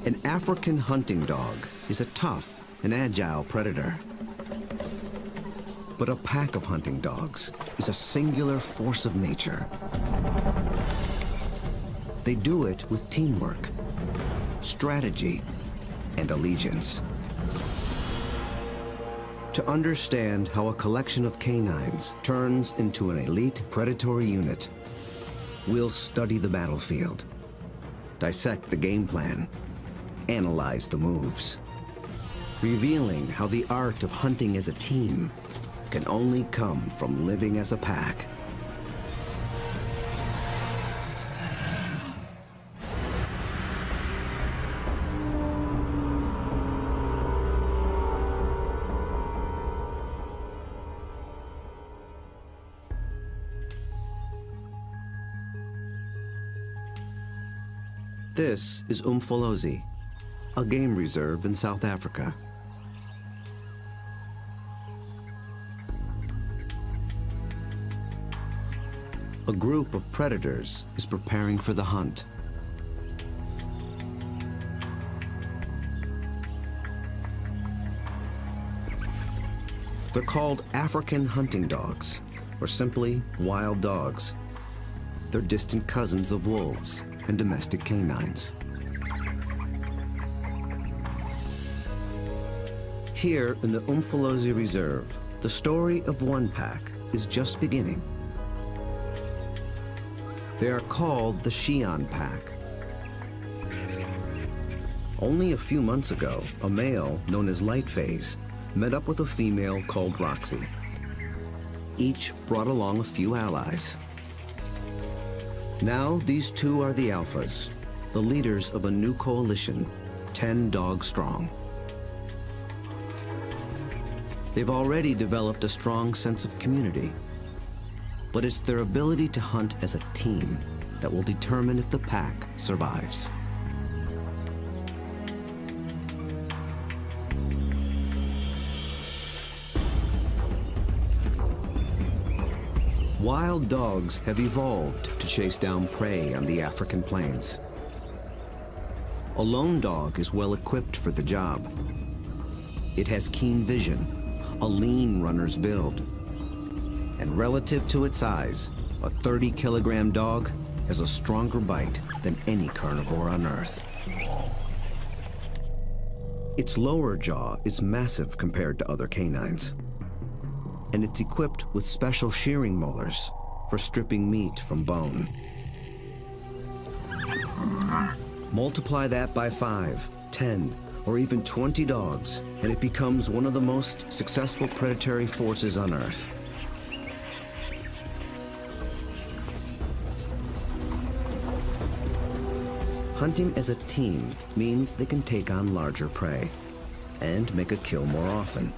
An African hunting dog is a tough and agile predator. But a pack of hunting dogs is a singular force of nature. They do it with teamwork, strategy, and allegiance. To understand how a collection of canines turns into an elite predatory unit, we'll study the battlefield, dissect the game plan, analyze the moves, revealing how the art of hunting as a team can only come from living as a pack. This is Umfolozi, a game reserve in South Africa. A group of predators is preparing for the hunt. They're called African hunting dogs, or simply wild dogs. They're distant cousins of wolves and domestic canines. Here in the Umfolozi Reserve, the story of one pack is just beginning. They are called the Xi'an pack. Only a few months ago, a male known as Light Phase met up with a female called Roxy. Each brought along a few allies. Now these two are the alphas, the leaders of a new coalition, 10 dogs strong. They've already developed a strong sense of community, but it's their ability to hunt as a team that will determine if the pack survives. Wild dogs have evolved to chase down prey on the African plains. A lone dog is well equipped for the job. It has keen vision, a lean runner's build, and relative to its size, a 30-kilogram dog has a stronger bite than any carnivore on Earth. Its lower jaw is massive compared to other canines, and it's equipped with special shearing molars for stripping meat from bone. Multiply that by 5, 10, or even 20 dogs, and it becomes one of the most successful predatory forces on Earth. Hunting as a team means they can take on larger prey and make a kill more often.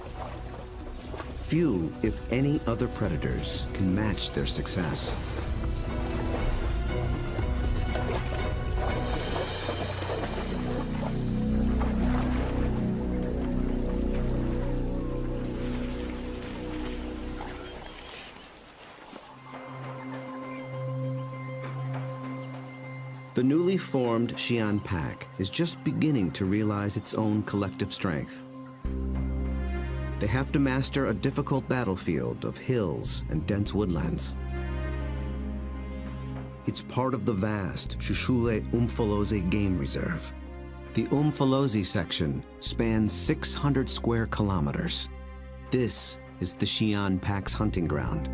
Few, if any, other predators can match their success. The newly formed Xi'an pack is just beginning to realize its own collective strength. They have to master a difficult battlefield of hills and dense woodlands. It's part of the vast Shushule Umfolozi Game Reserve. The Umfolozi section spans 600 square kilometers. This is the Xi'an pack's hunting ground.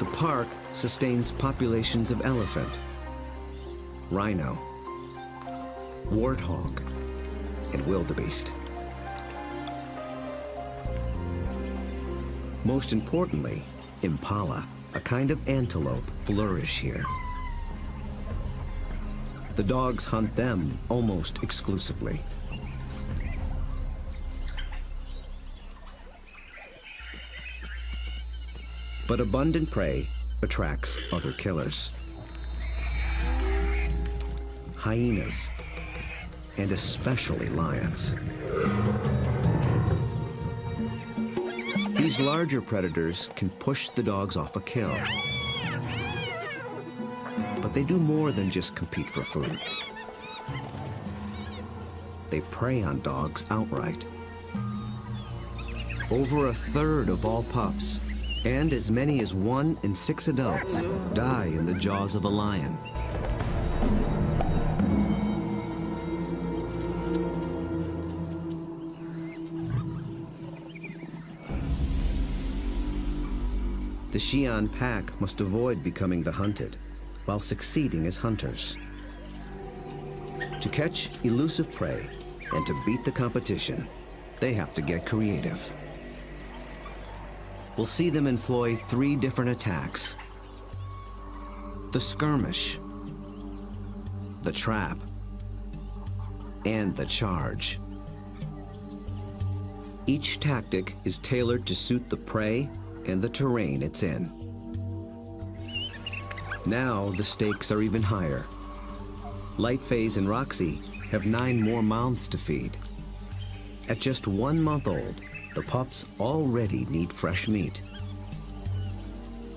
The park sustains populations of elephant, rhino, warthog, and wildebeest. Most importantly, impala, a kind of antelope, flourish here. The dogs hunt them almost exclusively. But abundant prey attracts other killers. Hyenas, and especially lions. These larger predators can push the dogs off a kill. But they do more than just compete for food. they prey on dogs outright. Over a third of all pups, and as many as 1 in 6 adults, die in the jaws of a lion. The Xi'an pack must avoid becoming the hunted, while succeeding as hunters. To catch elusive prey and to beat the competition, they have to get creative. We'll see them employ 3 different attacks: the skirmish, the trap, and the charge. Each tactic is tailored to suit the prey and the terrain it's in. Now the stakes are even higher. Lightface and Roxy have 9 more mouths to feed. At just 1 month old, the pups already need fresh meat.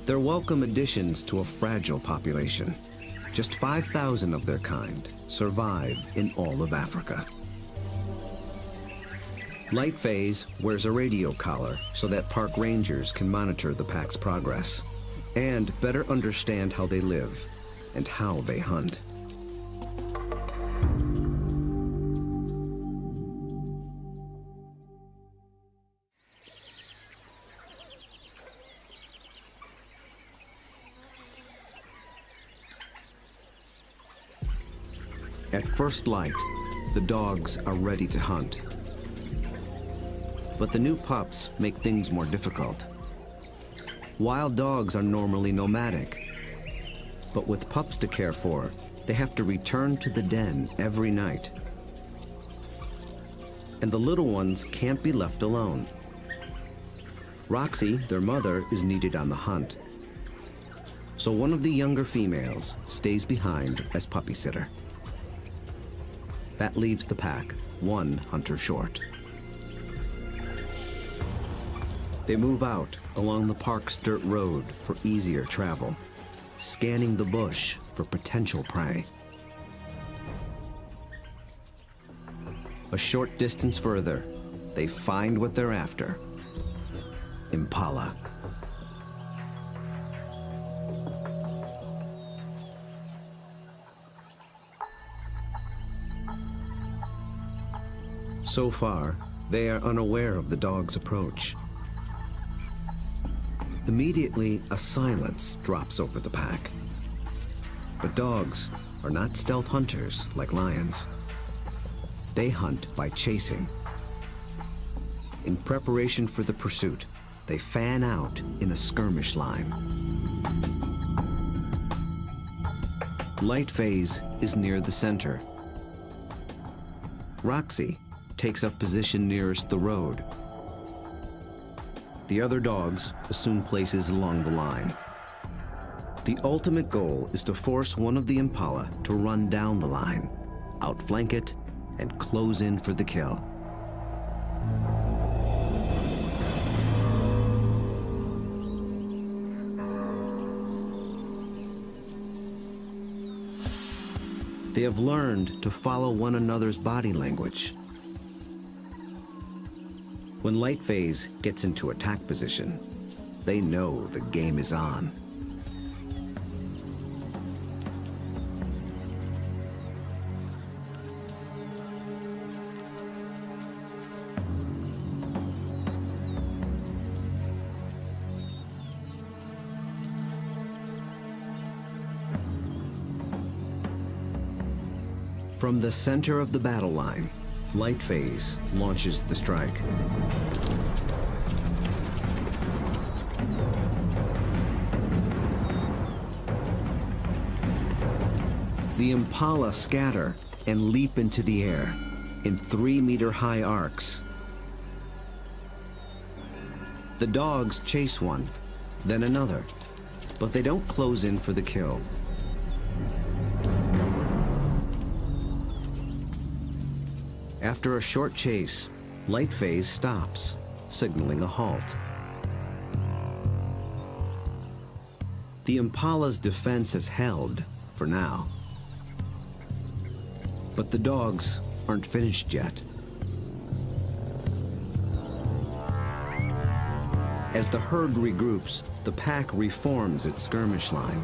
They're welcome additions to a fragile population. Just 5,000 of their kind survive in all of Africa. Lightface wears a radio collar so that park rangers can monitor the pack's progress and better understand how they live and how they hunt. At first light, the dogs are ready to hunt. But the new pups make things more difficult. Wild dogs are normally nomadic, but with pups to care for, they have to return to the den every night. And the little ones can't be left alone. Roxy, their mother, is needed on the hunt. So one of the younger females stays behind as puppy sitter. That leaves the pack 1 hunter short. They move out along the park's dirt road for easier travel, scanning the bush for potential prey. A short distance further, they find what they're after: impala. So far, they are unaware of the dog's approach. Immediately, a silence drops over the pack. But dogs are not stealth hunters like lions. They hunt by chasing. In preparation for the pursuit, they fan out in a skirmish line. Lightface is near the center. Roxy takes up position nearest the road. The other dogs assume places along the line. The ultimate goal is to force one of the impala to run down the line, outflank it, and close in for the kill. They have learned to follow one another's body language. When Lightface gets into attack position, they know the game is on. From the center of the battle line, Lightface launches the strike. The impala scatter and leap into the air in 3-meter-high arcs. The dogs chase one, then another, but they don't close in for the kill. After a short chase, Lightface stops, signaling a halt. The impala's defense has held for now. But the dogs aren't finished yet. As the herd regroups, the pack reforms its skirmish line.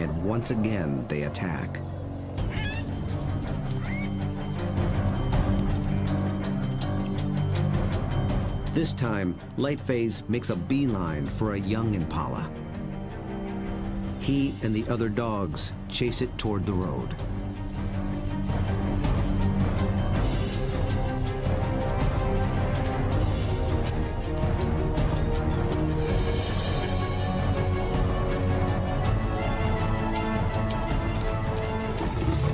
And once again, they attack. This time, Lightphase makes a beeline for a young impala. He and the other dogs chase it toward the road.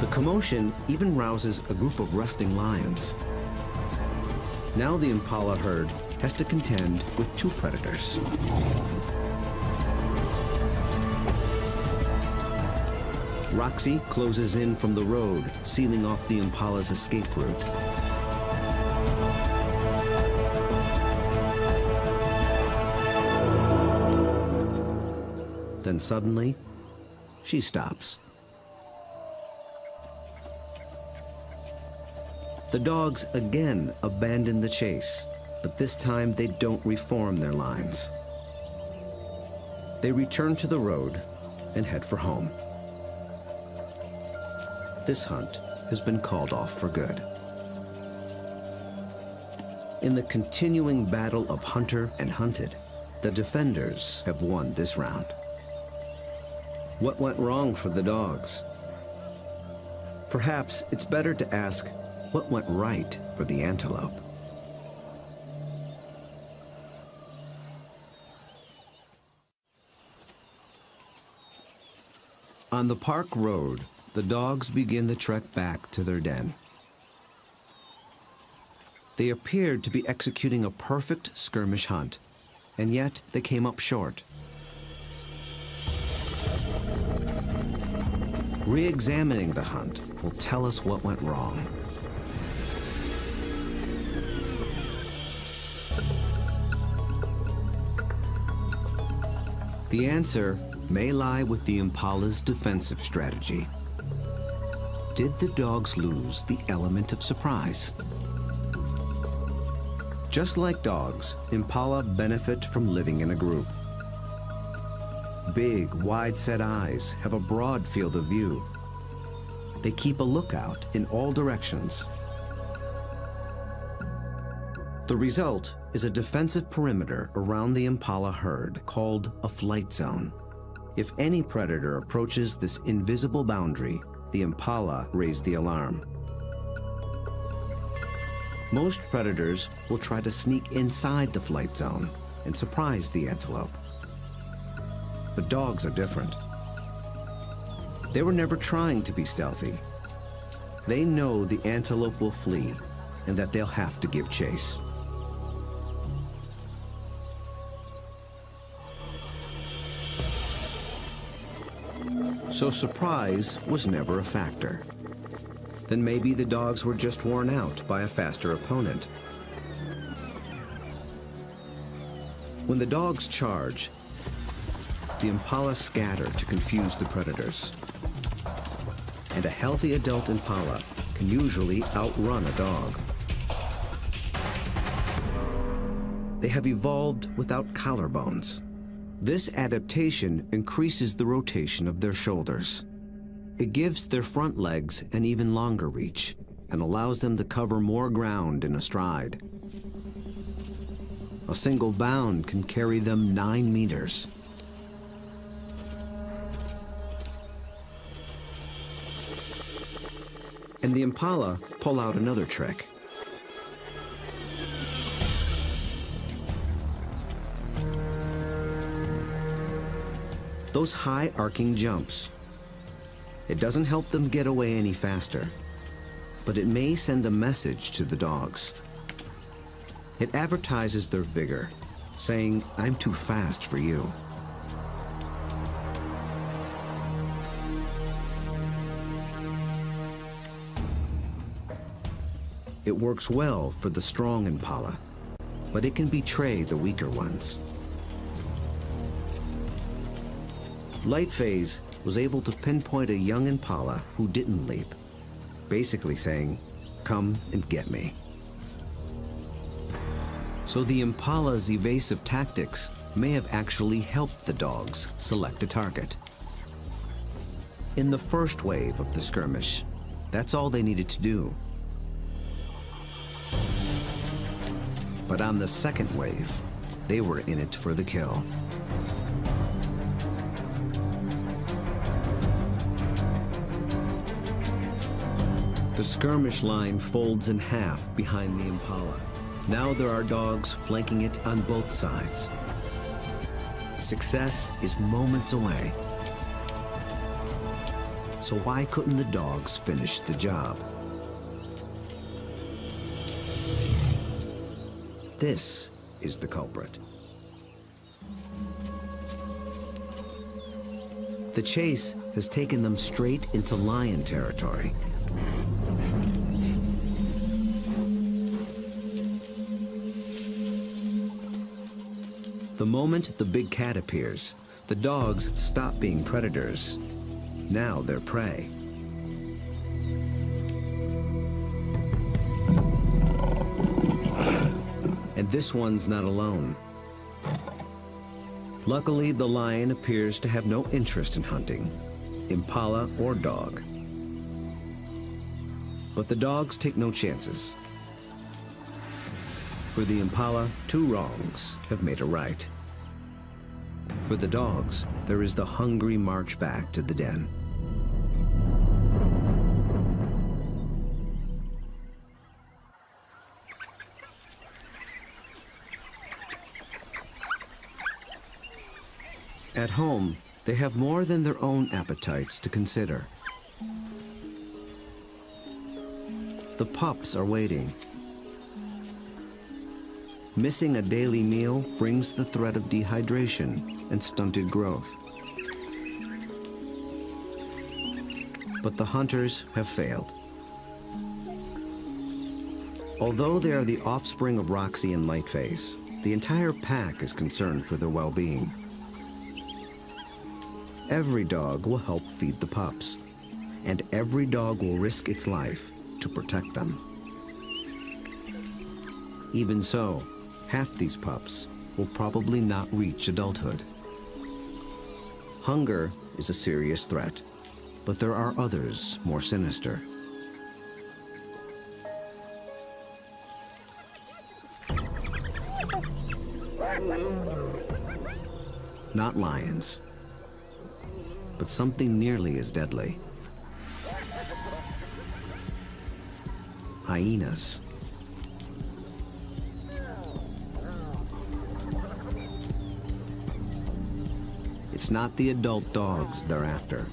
The commotion even rouses a group of resting lions. Now the impala herd has to contend with two predators. Roxy closes in from the road, sealing off the impala's escape route. Then suddenly, she stops. The dogs again abandon the chase, but this time they don't reform their lines. They return to the road and head for home. This hunt has been called off for good. In the continuing battle of hunter and hunted, the defenders have won this round. What went wrong for the dogs? Perhaps it's better to ask what went right for the antelope. On the park road, the dogs begin the trek back to their den. They appeared to be executing a perfect skirmish hunt, and yet they came up short. Re-examining the hunt will tell us what went wrong. The answer may lie with the impala's defensive strategy. Did the dogs lose the element of surprise? Just like dogs, impala benefit from living in a group. Big, wide-set eyes have a broad field of view. They keep a lookout in all directions. The result is a defensive perimeter around the impala herd called a flight zone. If any predator approaches this invisible boundary, the impala raise the alarm. Most predators will try to sneak inside the flight zone and surprise the antelope. But dogs are different. They were never trying to be stealthy. They know the antelope will flee and that they'll have to give chase. So surprise was never a factor. Then maybe the dogs were just worn out by a faster opponent. When the dogs charge, the impala scatter to confuse the predators. And a healthy adult impala can usually outrun a dog. They have evolved without collarbones. This adaptation increases the rotation of their shoulders. It gives their front legs an even longer reach and allows them to cover more ground in a stride. A single bound can carry them 9 meters. And the impala pull out another trick. Those high arcing jumps. It doesn't help them get away any faster, but it may send a message to the dogs. It advertises their vigor, saying, "I'm too fast for you." It works well for the strong impala, but it can betray the weaker ones. Light Phase was able to pinpoint a young impala who didn't leap, basically saying, "Come and get me." So the impala's evasive tactics may have actually helped the dogs select a target. In the first wave of the skirmish, that's all they needed to do. But on the second wave, they were in it for the kill. The skirmish line folds in half behind the impala. Now there are dogs flanking it on both sides. Success is moments away. So why couldn't the dogs finish the job? This is the culprit. The chase has taken them straight into lion territory. The moment the big cat appears, the dogs stop being predators. Now they're prey. And this one's not alone. Luckily, the lion appears to have no interest in hunting, impala or dog. But the dogs take no chances. For the impala, two wrongs have made a right. For the dogs, there is the hungry march back to the den. At home, they have more than their own appetites to consider. The pups are waiting. Missing a daily meal brings the threat of dehydration and stunted growth. But the hunters have failed. Although they are the offspring of Roxy and Lightface, the entire pack is concerned for their well-being. Every dog will help feed the pups, and every dog will risk its life to protect them. Even so, half these pups will probably not reach adulthood. Hunger is a serious threat, but there are others more sinister. Not lions, but something nearly as deadly. Hyenas. It's not the adult dogs they're after.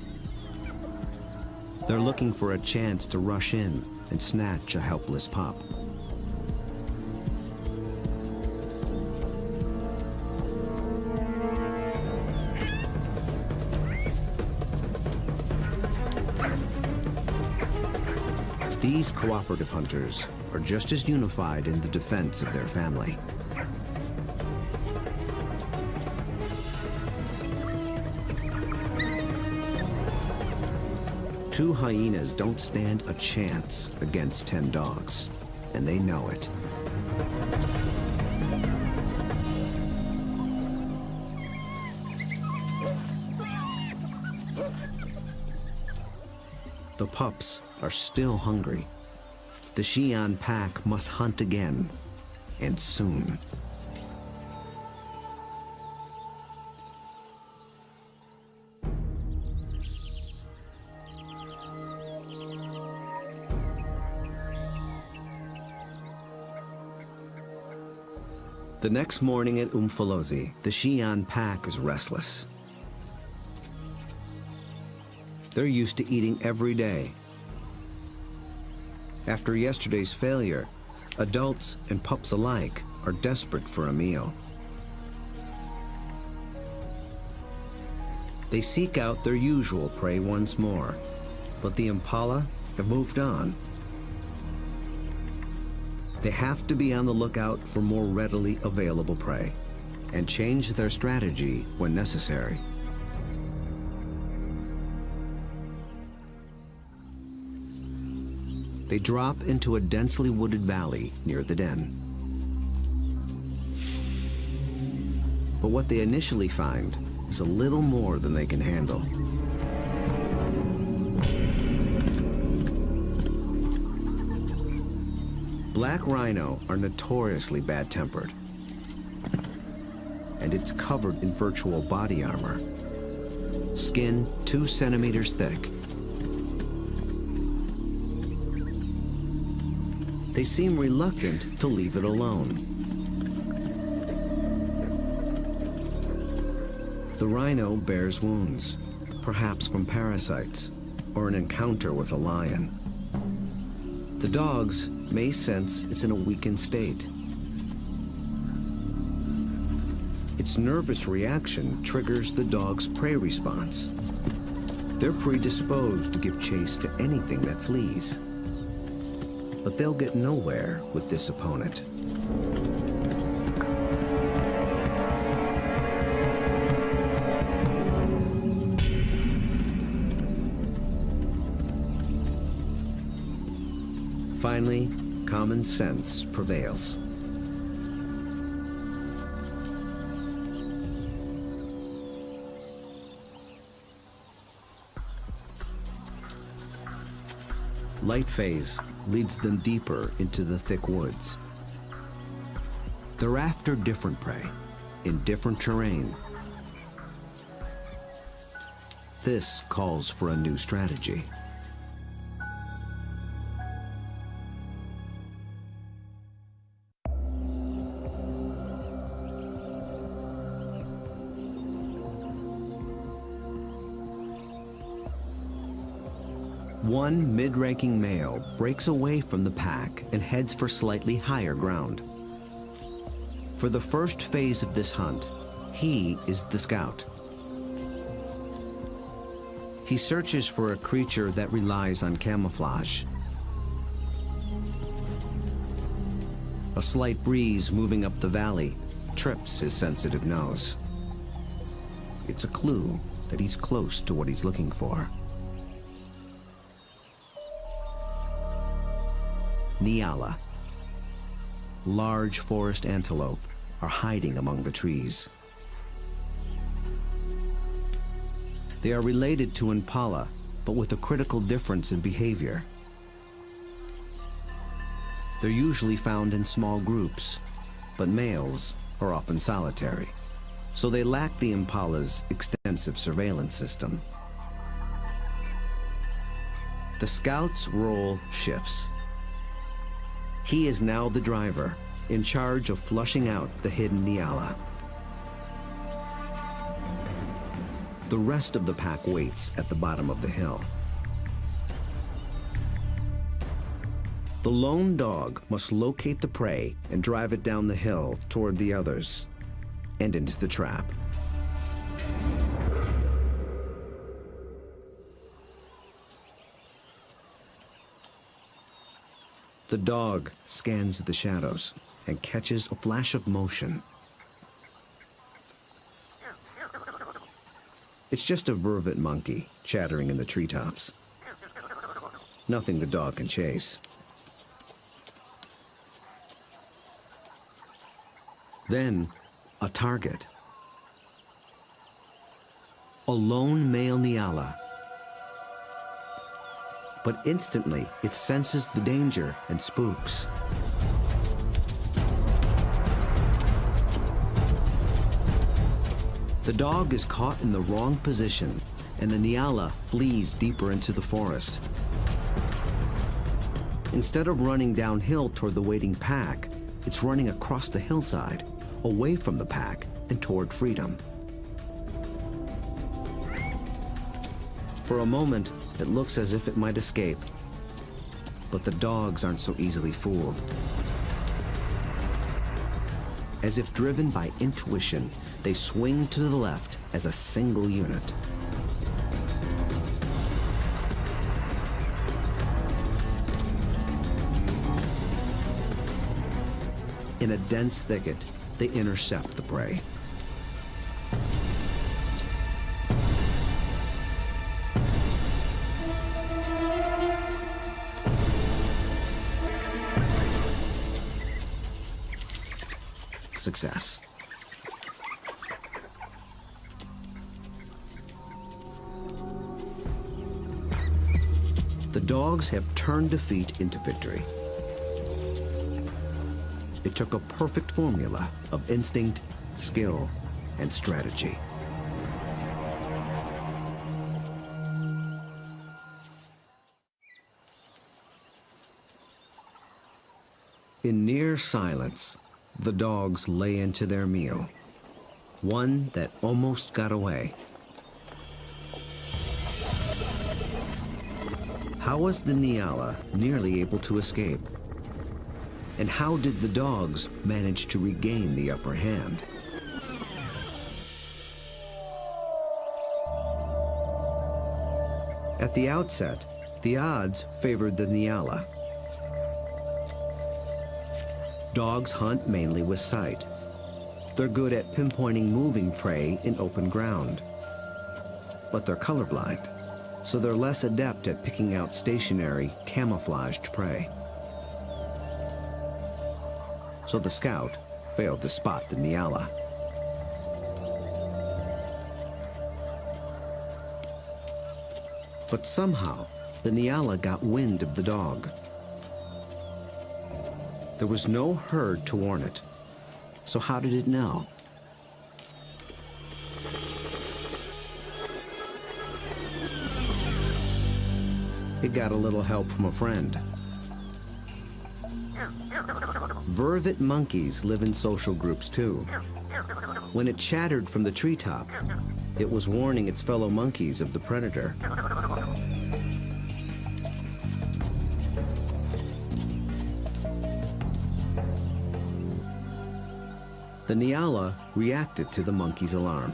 They're looking for a chance to rush in and snatch a helpless pup. These cooperative hunters are just as unified in the defense of their family. Two hyenas don't stand a chance against 10 dogs, and they know it. The pups are still hungry. The Xi'an pack must hunt again, and soon. The next morning at Umfolozi, the Xi'an pack is restless. They're used to eating every day. After yesterday's failure, adults and pups alike are desperate for a meal. They seek out their usual prey once more, but the impala have moved on. They have to be on the lookout for more readily available prey and change their strategy when necessary. They drop into a densely wooded valley near the den. But what they initially find is a little more than they can handle. Black rhino are notoriously bad-tempered, and it's covered in virtual body armor, skin 2 centimeters thick. They seem reluctant to leave it alone. The rhino bears wounds, perhaps from parasites or an encounter with a lion. The dogs may sense it's in a weakened state. Its nervous reaction triggers the dog's prey response. They're predisposed to give chase to anything that flees. But they'll get nowhere with this opponent. Finally, common sense prevails. Light phase leads them deeper into the thick woods. They're after different prey in different terrain. This calls for a new strategy. One mid-ranking male breaks away from the pack and heads for slightly higher ground. For the first phase of this hunt, he is the scout. He searches for a creature that relies on camouflage. A slight breeze moving up the valley trips his sensitive nose. It's a clue that he's close to what he's looking for. Nyala. Large forest antelope are hiding among the trees. They are related to impala, but with a critical difference in behavior. They're usually found in small groups, but males are often solitary, so they lack the impala's extensive surveillance system. The scout's role shifts. He is now the driver, in charge of flushing out the hidden Nyala. The rest of the pack waits at the bottom of the hill. The lone dog must locate the prey and drive it down the hill toward the others and into the trap. The dog scans the shadows and catches a flash of motion. It's just a vervet monkey chattering in the treetops. Nothing the dog can chase. Then, a target. A lone male Nyala. But instantly, it senses the danger and spooks. The dog is caught in the wrong position, and the Nyala flees deeper into the forest. Instead of running downhill toward the waiting pack, it's running across the hillside, away from the pack and toward freedom. For a moment, it looks as if it might escape, but the dogs aren't so easily fooled. As if driven by intuition, they swing to the left as a single unit. In a dense thicket, they intercept the prey. success. The dogs have turned defeat into victory. It took a perfect formula of instinct, skill, and strategy. In near silence, the dogs lay into their meal, one that almost got away. How was the Nyala nearly able to escape? And how did the dogs manage to regain the upper hand? At the outset, the odds favored the Nyala. Dogs hunt mainly with sight. They're good at pinpointing moving prey in open ground. But they're colorblind, so they're less adept at picking out stationary, camouflaged prey. So the scout failed to spot the Nyala. But somehow, the Nyala got wind of the dog. There was no herd to warn it, so how did it know? It got a little help from a friend. Vervet monkeys live in social groups too. When it chattered from the treetop, it was warning its fellow monkeys of the predator. The Nyala reacted to the monkey's alarm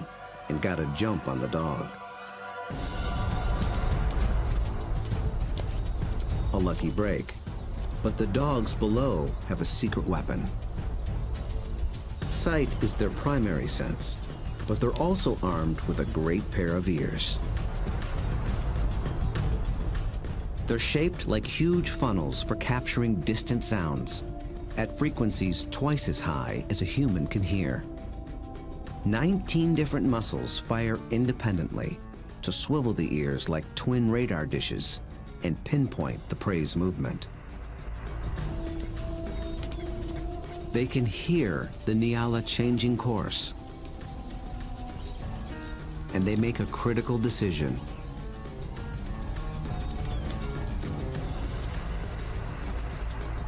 and got a jump on the dog. A lucky break, but the dogs below have a secret weapon. Sight is their primary sense, but they're also armed with a great pair of ears. They're shaped like huge funnels for capturing distant sounds at frequencies twice as high as a human can hear. 19 different muscles fire independently to swivel the ears like twin radar dishes and pinpoint the prey's movement. They can hear the Nyala changing course, and they make a critical decision.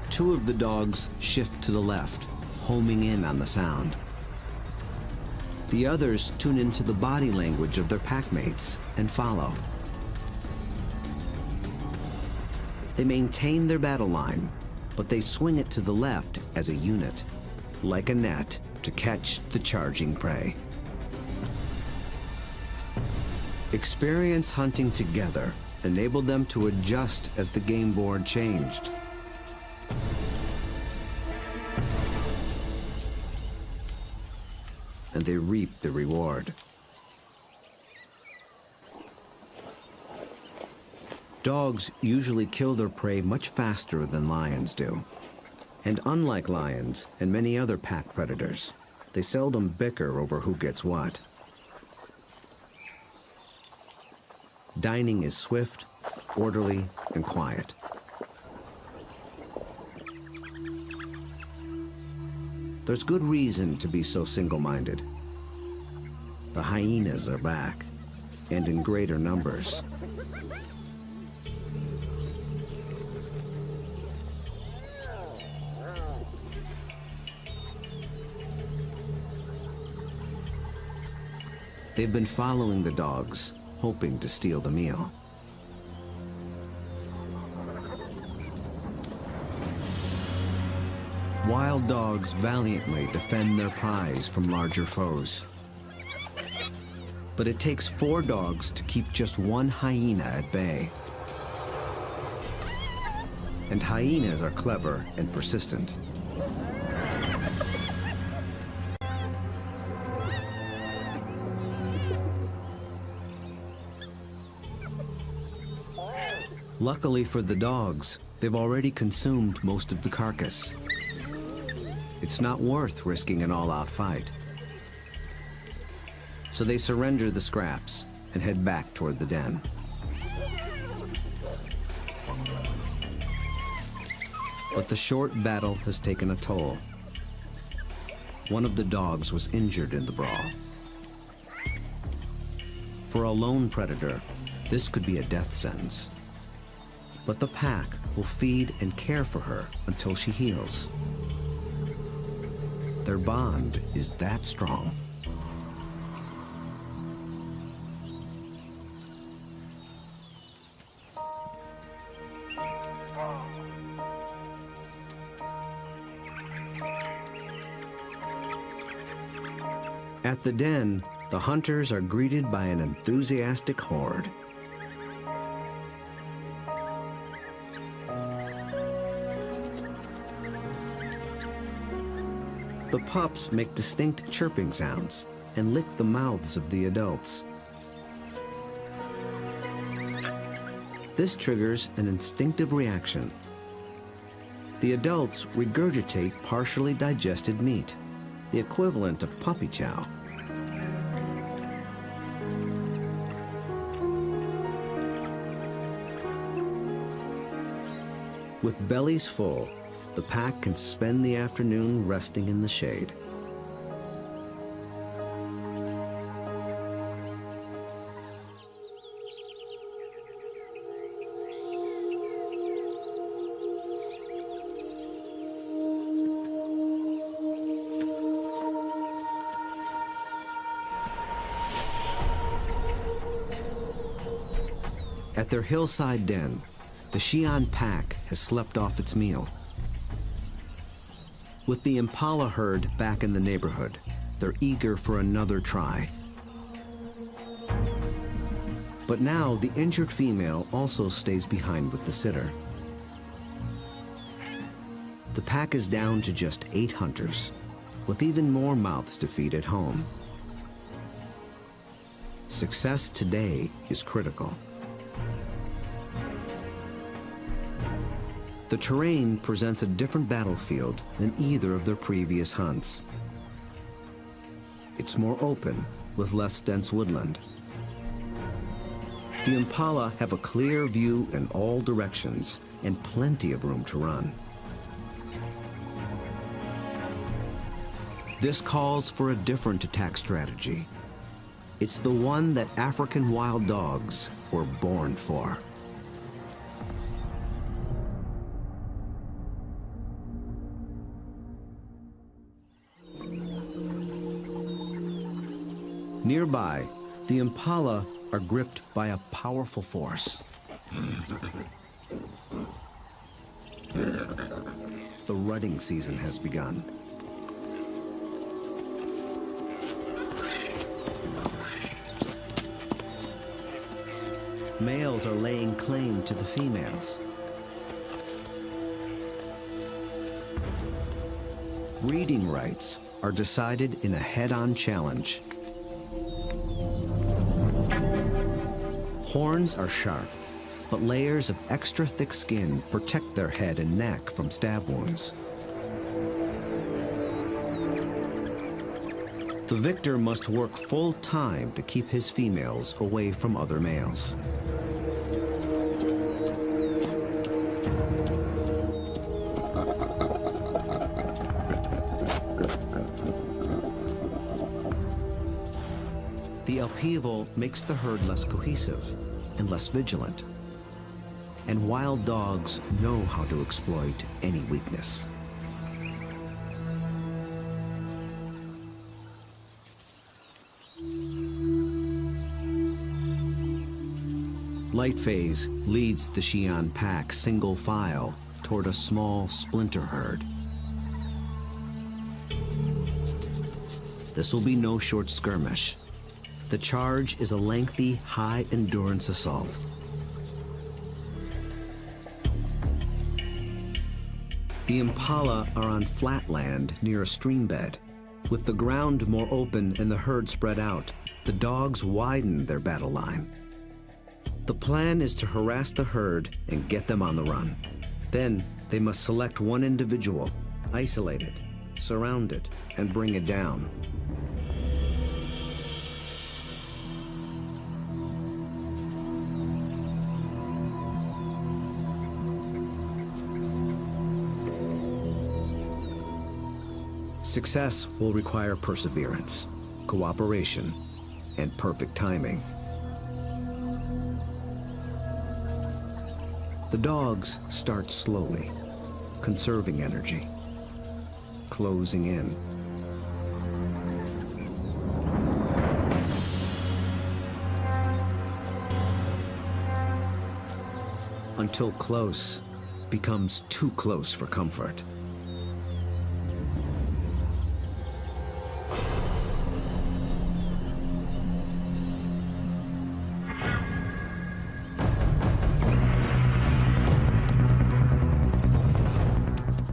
Two of the dogs shift to the left, homing in on the sound. The others tune into the body language of their packmates and follow. They maintain their battle line, but they swing it to the left as a unit, like a net, to catch the charging prey. Experience hunting together enabled them to adjust as the game board changed. And they reaped the reward. Dogs usually kill their prey much faster than lions do. And unlike lions and many other pack predators, they seldom bicker over who gets what. Dining is swift, orderly, and quiet. There's good reason to be so single-minded. The hyenas are back, and in greater numbers. They've been following the dogs, hoping to steal the meal. Wild dogs valiantly defend their prize from larger foes. But it takes 4 dogs to keep just one hyena at bay. And hyenas are clever and persistent. Luckily for the dogs, they've already consumed most of the carcass. it's not worth risking an all-out fight. So they surrender the scraps and head back toward the den. But the short battle has taken a toll. One of the dogs was injured in the brawl. For a lone predator, this could be a death sentence. But the pack will feed and care for her until she heals. Their bond is that strong. At the den, the hunters are greeted by an enthusiastic horde. The pups make distinct chirping sounds and lick the mouths of the adults. This triggers an instinctive reaction. The adults regurgitate partially digested meat, the equivalent of puppy chow. With bellies full, the pack can spend the afternoon resting in the shade. At their hillside den, the Xi'an pack has slept off its meal. With the impala herd back in the neighborhood, they're eager for another try. But now the injured female also stays behind with the sitter. The pack is down to just 8 hunters, with even more mouths to feed at home. Success today is critical. The terrain presents a different battlefield than either of their previous hunts. It's more open, with less dense woodland. The impala have a clear view in all directions and plenty of room to run. This calls for a different attack strategy. It's the one that African wild dogs were born for. Nearby, the impala are gripped by a powerful force. The rutting season has begun. Males are laying claim to the females. Breeding rights are decided in a head-on challenge. Horns are sharp, but layers of extra thick skin protect their head and neck from stab wounds. The victor must work full time to keep his females away from other males. The upheaval makes the herd less cohesive and less vigilant. And wild dogs know how to exploit any weakness. Lightphase leads the Xi'an pack single file toward a small splinter herd. This will be no short skirmish. The charge is a lengthy, high-endurance assault. The impala are on flat land near a stream bed. With the ground more open and the herd spread out, the dogs widen their battle line. The plan is to harass the herd and get them on the run. Then they must select one individual, isolated, surround it, and bring it down. Success will require perseverance, cooperation, and perfect timing. The dogs start slowly, conserving energy, closing in. Until close becomes too close for comfort.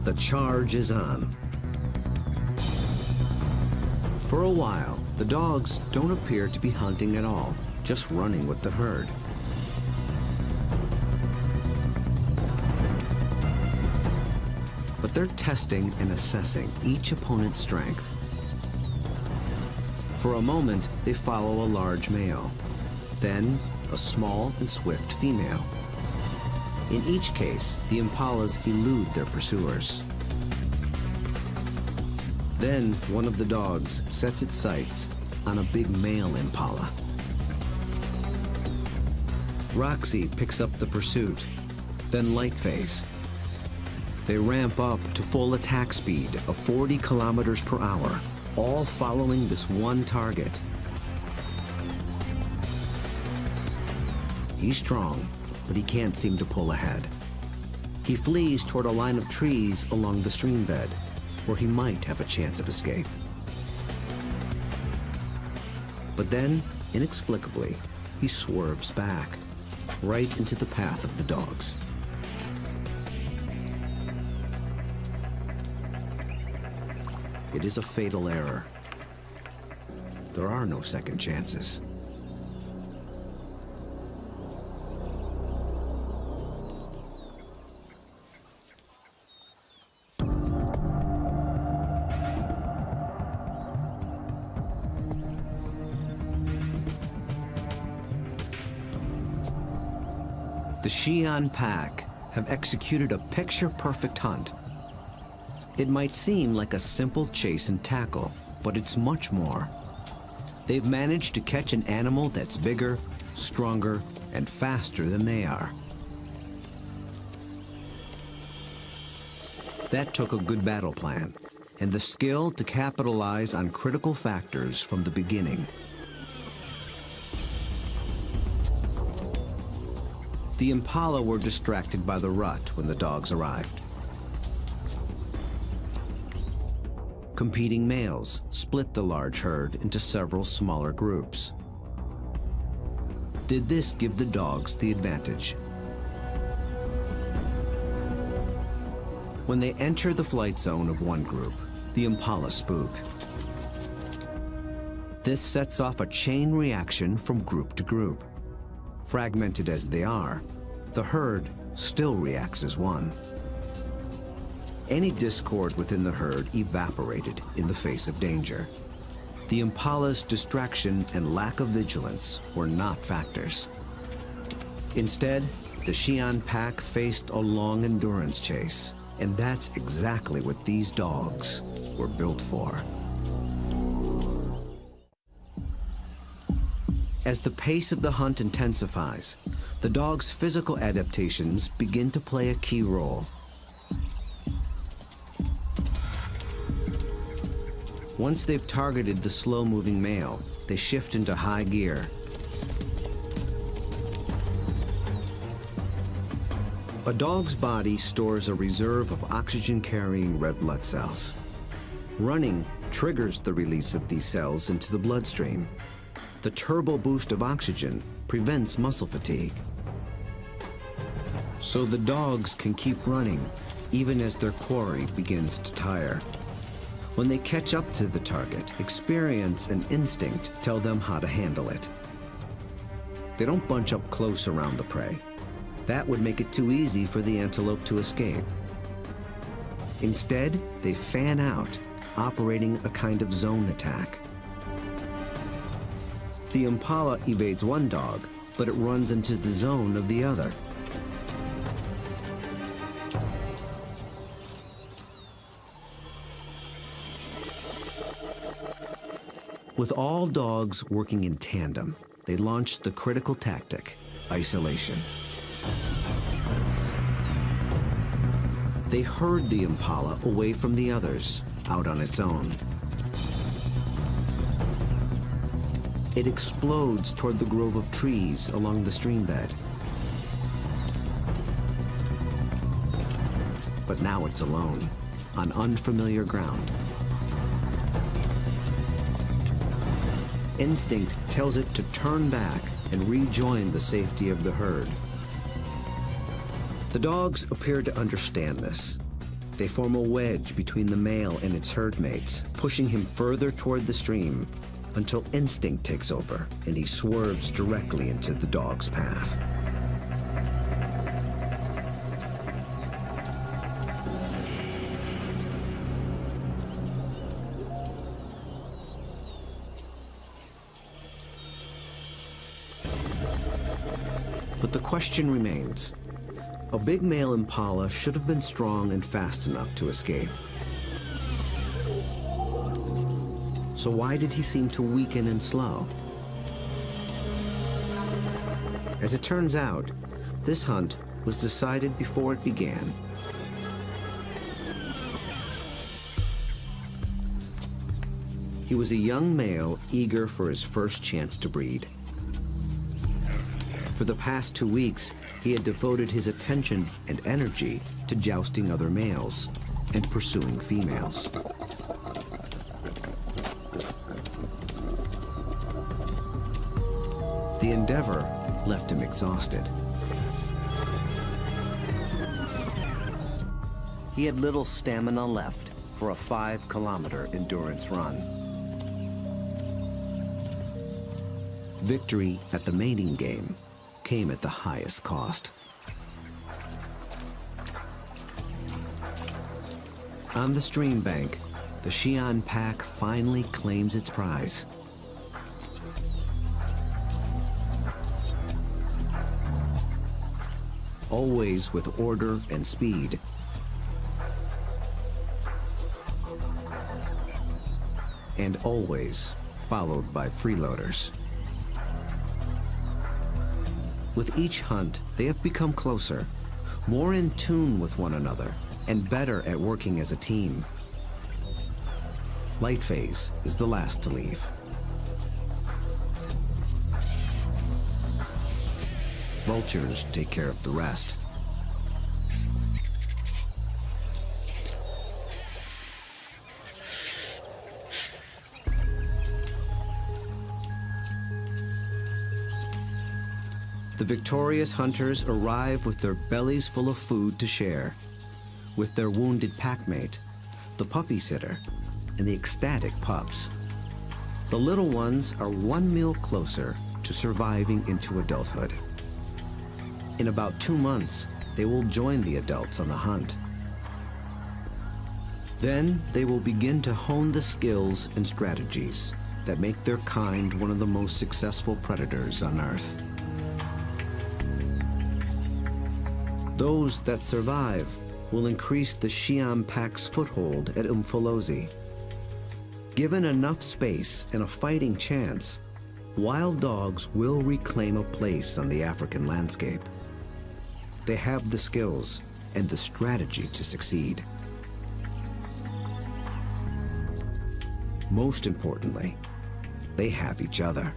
The charge is on. For a while, the dogs don't appear to be hunting at all, just running with the herd. But they're testing and assessing each opponent's strength. For a moment, they follow a large male, then a small and swift female. In each case, the impalas elude their pursuers. Then one of the dogs sets its sights on a big male impala. Roxy picks up the pursuit, then Lightface. They ramp up to full attack speed of 40 kilometers per hour, all following this one target. He's strong, but he can't seem to pull ahead. He flees toward a line of trees along the stream bed, where he might have a chance of escape. But then, inexplicably, he swerves back, right into the path of the dogs. It is a fatal error. There are no second chances. The Xi'an pack have executed a picture-perfect hunt. It might seem like a simple chase and tackle, but it's much more. They've managed to catch an animal that's bigger, stronger, and faster than they are. That took a good battle plan, and the skill to capitalize on critical factors from the beginning. The impala were distracted by the rut when the dogs arrived. Competing males split the large herd into several smaller groups. Did this give the dogs the advantage? When they enter the flight zone of one group, the impala spook. This sets off a chain reaction from group to group. Fragmented as they are, the herd still reacts as one. Any discord within the herd evaporated in the face of danger. The impala's distraction and lack of vigilance were not factors. Instead, the Xi'an pack faced a long endurance chase, and that's exactly what these dogs were built for. As the pace of the hunt intensifies, the dog's physical adaptations begin to play a key role. Once they've targeted the slow-moving male, they shift into high gear. A dog's body stores a reserve of oxygen-carrying red blood cells. Running triggers the release of these cells into the bloodstream. The turbo boost of oxygen prevents muscle fatigue. So the dogs can keep running even as their quarry begins to tire. When they catch up to the target, experience and instinct tell them how to handle it. They don't bunch up close around the prey. That would make it too easy for the antelope to escape. Instead, they fan out, operating a kind of zone attack. The impala evades one dog, but it runs into the zone of the other. With all dogs working in tandem, they launched the critical tactic, isolation. They herd the impala away from the others, out on its own. It explodes toward the grove of trees along the stream bed. But now it's alone, on unfamiliar ground. Instinct tells it to turn back and rejoin the safety of the herd. The dogs appear to understand this. They form a wedge between the male and its herd mates, pushing him further toward the stream until instinct takes over and he swerves directly into the dog's path. But the question remains. A big male impala should have been strong and fast enough to escape. So why did he seem to weaken and slow? As it turns out, this hunt was decided before it began. He was a young male eager for his first chance to breed. For the past 2 weeks, he had devoted his attention and energy to jousting other males and pursuing females. The endeavor left him exhausted. He had little stamina left for a 5-kilometer endurance run. Victory at the mating game came at the highest cost. On the stream bank, the Xi'an pack finally claims its prize. Always with order and speed. And always followed by freeloaders. With each hunt, they have become closer, more in tune with one another, and better at working as a team. Light phase is the last to leave. Vultures take care of the rest. The victorious hunters arrive with their bellies full of food to share, with their wounded packmate, the puppy sitter, and the ecstatic pups. The little ones are one meal closer to surviving into adulthood. In about 2 months, they will join the adults on the hunt. Then they will begin to hone the skills and strategies that make their kind one of the most successful predators on Earth. Those that survive will increase the Xi'an pack's foothold at Umfolozi. Given enough space and a fighting chance, wild dogs will reclaim a place on the African landscape. They have the skills and the strategy to succeed. Most importantly, they have each other.